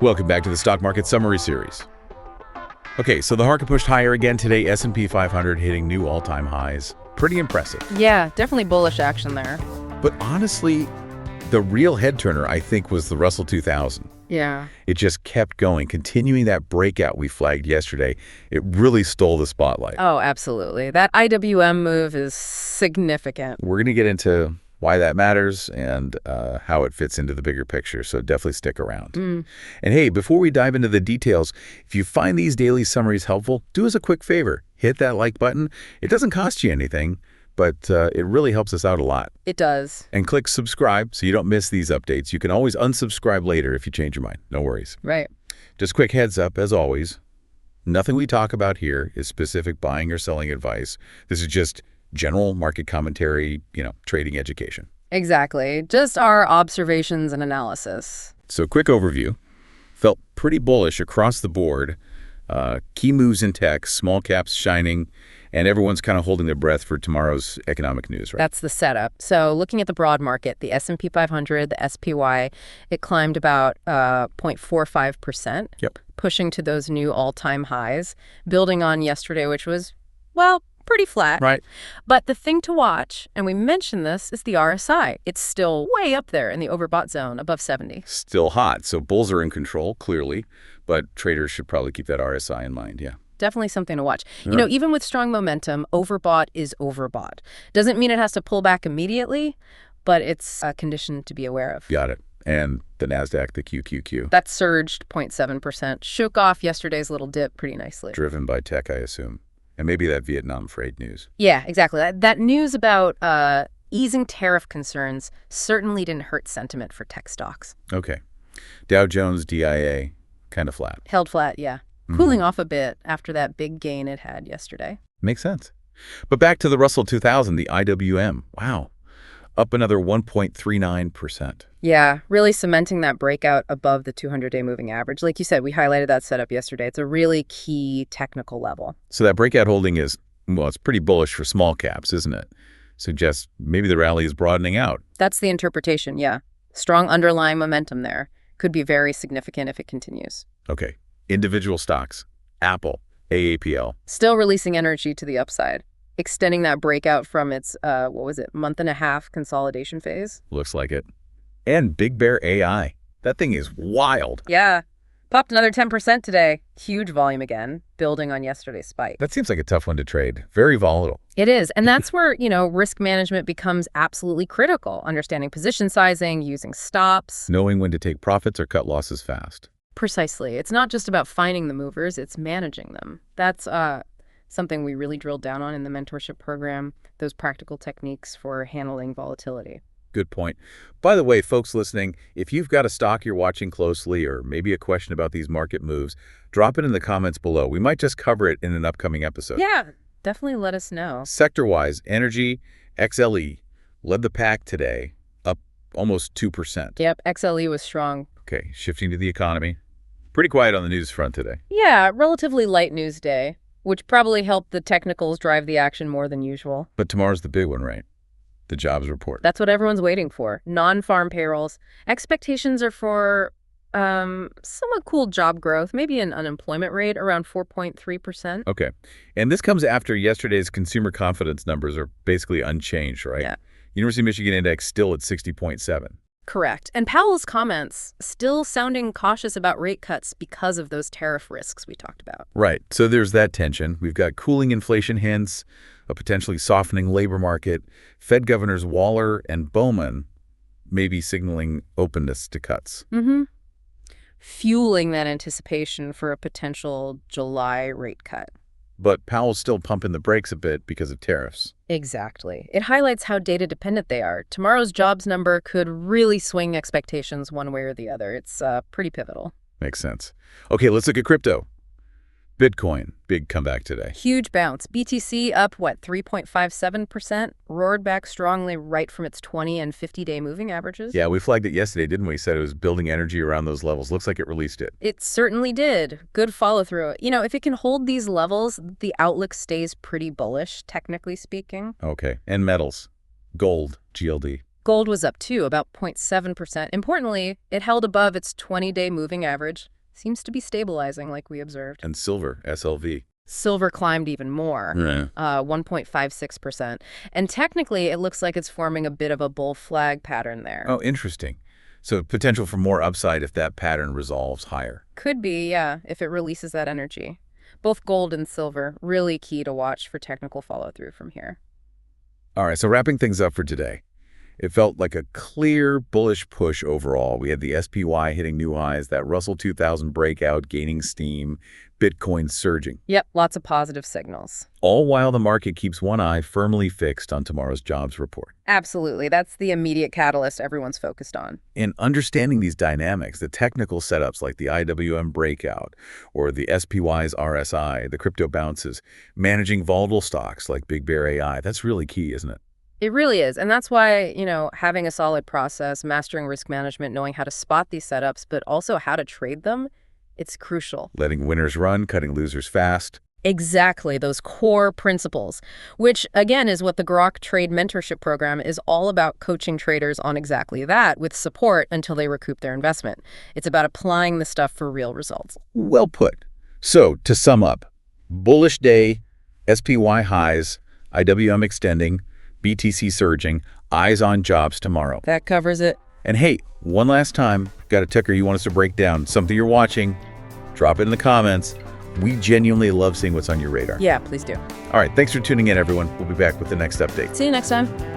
Welcome back to the Stock Market Summary Series. Okay, so the market pushed higher again today, S&P 500 hitting new all-time highs. Pretty impressive. Yeah, definitely bullish action there. But honestly, the real head turner, I think, was the Russell 2000. Yeah. It just kept going, continuing that breakout we flagged yesterday. It really stole the spotlight. Oh, absolutely. That IWM move is significant. We're going to get into why that matters and how it fits into the bigger picture, so definitely stick around. And hey, before we dive into the details, if you find these daily summaries helpful, do us a quick favor. Hit that like button. It doesn't cost you anything, but it really helps us out a lot. It does. And click subscribe so you don't miss these updates. You can always unsubscribe later if you change your mind. No worries. Right. Just quick heads up, as always, nothing we talk about here is specific buying or selling advice. This is just general market commentary, trading education. Exactly. Just our observations and analysis. So quick overview. Felt pretty bullish across the board. Key moves in tech, small caps shining, and everyone's kind of holding their breath for tomorrow's economic news, right? That's the setup. So looking at the broad market, the S&P 500, the SPY, it climbed about 0.45%, pushing to those new all-time highs, building on yesterday, which was, well, pretty flat. Right. But the thing to watch, and we mentioned this, is the RSI. It's still way up there in the overbought zone, above 70. Still hot. So bulls are in control, clearly, but traders should probably keep that RSI in mind, yeah. Definitely something to watch. Yeah. Even with strong momentum, overbought is overbought. Doesn't mean it has to pull back immediately, but it's a condition to be aware of. Got it. And the NASDAQ, the QQQ. That surged 0.7%, shook off yesterday's little dip pretty nicely. Driven by tech, I assume. And maybe that Vietnam freight news. Yeah, exactly. That news about easing tariff concerns certainly didn't hurt sentiment for tech stocks. Okay. Dow Jones, DIA, kind of flat. Held flat, yeah. Cooling off a bit after that big gain it had yesterday. Makes sense. But back to the Russell 2000, the IWM. Wow. Up another 1.39%. Yeah, really cementing that breakout above the 200-day moving average. Like you said, we highlighted that setup yesterday. It's a really key technical level. So that breakout holding is, well, it's pretty bullish for small caps, isn't it? Suggests maybe the rally is broadening out. That's the interpretation, yeah. Strong underlying momentum there. Could be very significant if it continues. Okay. Individual stocks. Apple, AAPL. Still releasing energy to the upside. Extending that breakout from its, month-and-a-half consolidation phase. Looks like it. And Big Bear AI. That thing is wild. Yeah. Popped another 10% today. Huge volume again, building on yesterday's spike. That seems like a tough one to trade. Very volatile. It is. And that's where, risk management becomes absolutely critical. Understanding position sizing, using stops. Knowing when to take profits or cut losses fast. Precisely. It's not just about finding the movers, it's managing them. That's something we really drilled down on in the mentorship program, those practical techniques for handling volatility. Good point. By the way, folks listening, if you've got a stock you're watching closely or maybe a question about these market moves, drop it in the comments below. We might just cover it in an upcoming episode. Yeah, definitely let us know. Sector-wise, energy, XLE, led the pack today, up almost 2%. Yep, XLE was strong. Okay, shifting to the economy. Pretty quiet on the news front today. Yeah, relatively light news day, which probably helped the technicals drive the action more than usual. But tomorrow's the big one, right? The jobs report. That's what everyone's waiting for. Non-farm payrolls. Expectations are for somewhat cool job growth, maybe an unemployment rate around 4.3%. Okay. And this comes after yesterday's consumer confidence numbers are basically unchanged, right? Yeah. University of Michigan index still at 60.7. Correct. And Powell's comments still sounding cautious about rate cuts because of those tariff risks we talked about. Right. So there's that tension. We've got cooling inflation hints, a potentially softening labor market. Fed governors Waller and Bowman may be signaling openness to cuts. Fueling that anticipation for a potential July rate cut. But Powell's still pumping the brakes a bit because of tariffs. Exactly. It highlights how data-dependent they are. Tomorrow's jobs number could really swing expectations one way or the other. It's pretty pivotal. Makes sense. Okay, let's look at crypto. Bitcoin, big comeback today. Huge bounce. BTC up, 3.57%? Roared back strongly right from its 20 and 50-day moving averages. Yeah, we flagged it yesterday, didn't we? Said it was building energy around those levels. Looks like it released it. It certainly did. Good follow-through. If it can hold these levels, the outlook stays pretty bullish, technically speaking. Okay, and metals. Gold, GLD. Gold was up too, about 0.7%. Importantly, it held above its 20-day moving average. Seems to be stabilizing like we observed. And silver, SLV. Silver climbed even more, 1.56%. And technically, it looks like it's forming a bit of a bull flag pattern there. Oh, interesting. So potential for more upside if that pattern resolves higher. Could be, yeah, if it releases that energy. Both gold and silver, really key to watch for technical follow-through from here. All right, so wrapping things up for today. It felt like a clear bullish push overall. We had the SPY hitting new highs, that Russell 2000 breakout gaining steam, Bitcoin surging. Yep, lots of positive signals. All while the market keeps one eye firmly fixed on tomorrow's jobs report. Absolutely. That's the immediate catalyst everyone's focused on. In understanding these dynamics, the technical setups like the IWM breakout or the SPY's RSI, the crypto bounces, managing volatile stocks like Big Bear AI, that's really key, isn't it? It really is. And that's why, having a solid process, mastering risk management, knowing how to spot these setups, but also how to trade them, it's crucial. Letting winners run, cutting losers fast. Exactly, those core principles, which, again, is what the Grok Trade Mentorship program is all about, coaching traders on exactly that with support until they recoup their investment. It's about applying the stuff for real results. Well put. So, to sum up, bullish day, SPY highs, IWM extending, BTC surging, eyes on jobs tomorrow. That covers it. And hey, one last time, got a ticker you want us to break down, something you're watching, drop it in the comments. We genuinely love seeing what's on your radar. Yeah, please do. All right, thanks for tuning in, everyone. We'll be back with the next update. See you next time.